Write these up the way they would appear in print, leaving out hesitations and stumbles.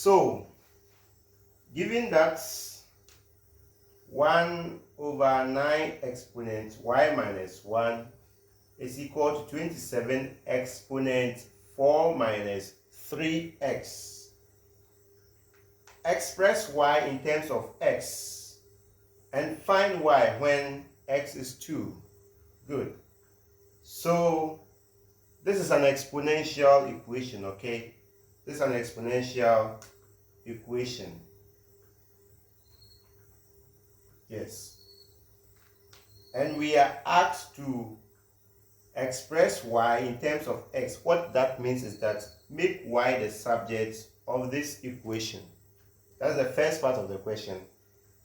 So, given that 1 over 9 exponent y minus 1 is equal to 27 exponent 4 minus 3x. Express y in terms of x and find y when x is 2. Good. So this is an exponential equation, okay? This is an exponential equation. Yes. And we are asked to express y in terms of x. What that means is that make y the subject of this equation. That's the first part of the question.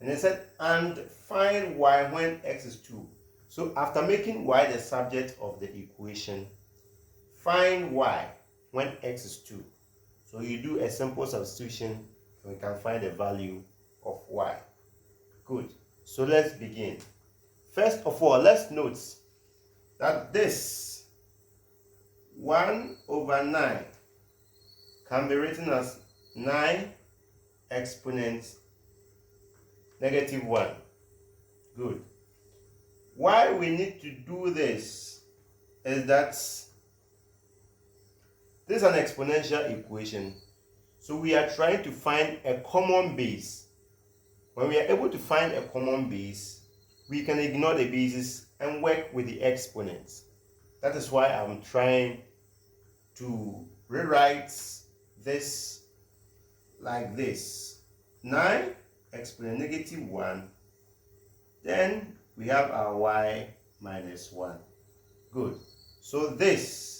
And it said, and find y when x is 2. So after making y the subject of the equation, find y when x is 2. So you do a simple substitution and we can find the value of y. Good. So let's begin. First of all, let's note that this 1 over 9 can be written as 9 exponent negative 1. Good. Why we need to do this is that this is an exponential equation. So we are trying to find a common base. When we are able to find a common base, we can ignore the bases and work with the exponents. That is why I'm trying to rewrite this like this. 9 exponent negative 1. Then we have our y minus 1. Good. So this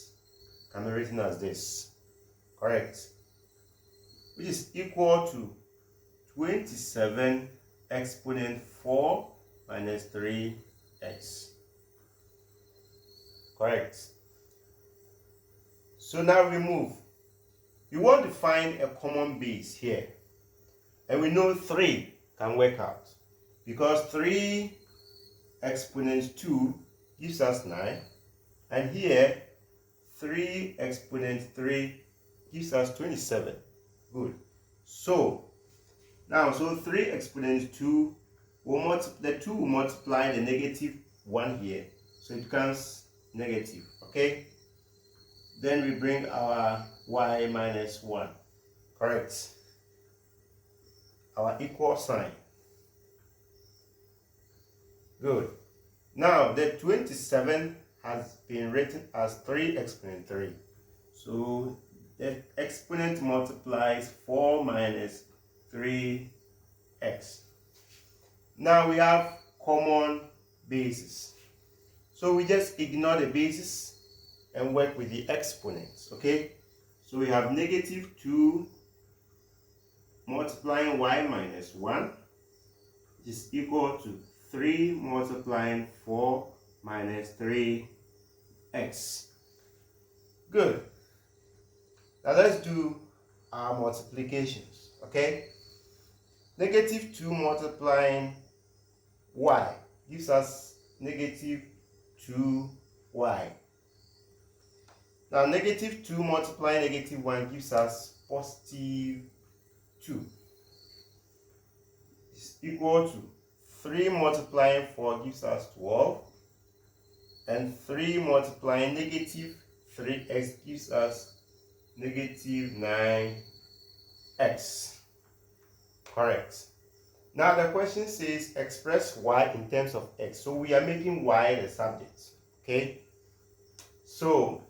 can be written as this. Correct. Which is equal to 27 exponent 4 minus 3x. Correct. So now we move. We want to find a common base here. And we know 3 can work out. Because 3 exponent 2 gives us 9. And here, 3 exponent 3 gives us 27. Good. So, now, 3 exponent 2 will the 2 will multiply the negative 1 here. So it becomes negative. Okay? Then we bring our y minus 1. Correct. Our equal sign. Good. Now, the 27 has been written as 3 exponent 3. So the exponent multiplies 4 minus 3x. Now we have common bases. So we just ignore the bases and work with the exponents, okay? So we have negative 2 multiplying y minus 1 is equal to 3 multiplying 4 minus 3x. Good. Now let's do our multiplications, okay? Negative 2 multiplying y gives us negative 2y. Now negative 2 multiplying negative 1 gives us positive 2. It's equal to 3 multiplying 4 gives us 12. And 3 multiplying negative 3x gives us negative 9x. Correct. Now the question says express y in terms of x. So we are making y the subject. Okay. So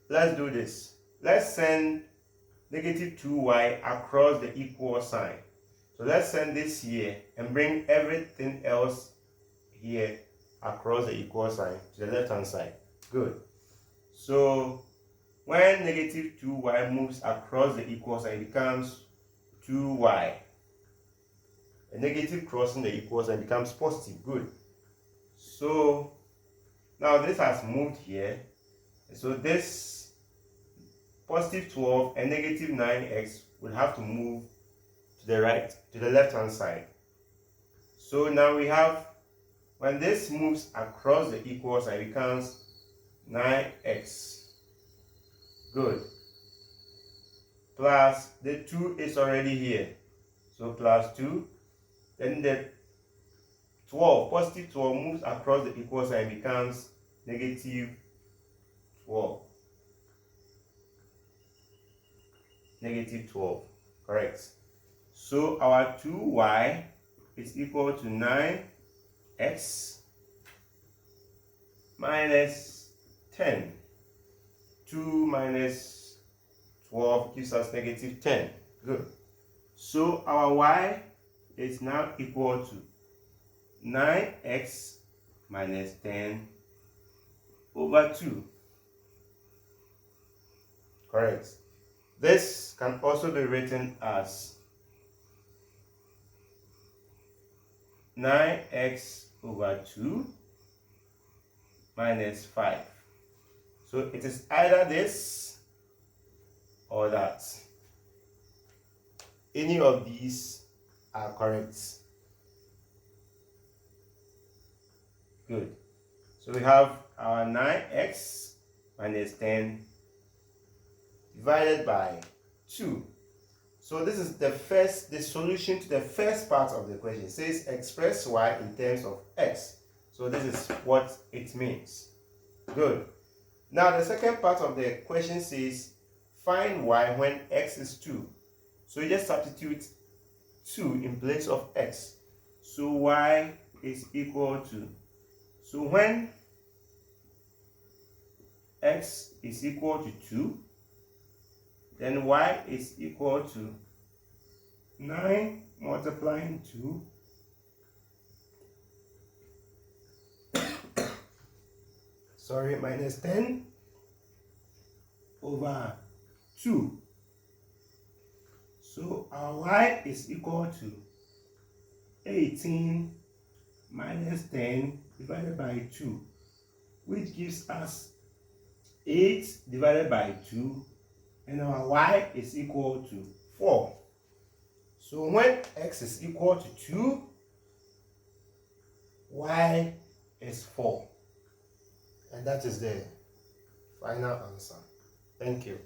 let's do this. Let's send negative 2y across the equal sign. So let's send this here and bring everything else here across the equal sign to the left hand side. Good. So when negative 2y moves across the equal sign, it becomes 2y. A negative crossing the equal sign becomes positive. Good. So now this has moved here. So this positive 12 and negative 9x will have to move to the right, to the left hand side. So now we have, when this moves across the equal sign, it becomes 9x. Good. plus the 2 is already here. So plus 2. Then the 12, positive 12 moves across the equal sign, becomes negative 12. Negative 12. Correct. So our 2y is equal to 9x minus 10. 2 minus 12 gives us negative 10. Good. So our y is now equal to 9x minus 10 over 2. Correct. This can also be written as 9x over 2 minus 5. So it is either this or that. Any of these are correct. Good. So we have our 9x minus 10 divided by 2. So this is the solution to the first part of the question. It says express y in terms of x. So this is what it means. Good. Now the second part of the question says find y when x is 2. So you just substitute 2 in place of x. So y is equal to, so when x is equal to 2, then y is equal to 9 multiplying 2 minus 10 over 2. So our y is equal to 18 minus 10 divided by 2, which gives us 8 divided by 2, and our y is equal to 4. So when x is equal to 2, y is 4. And that is the final answer. Thank you.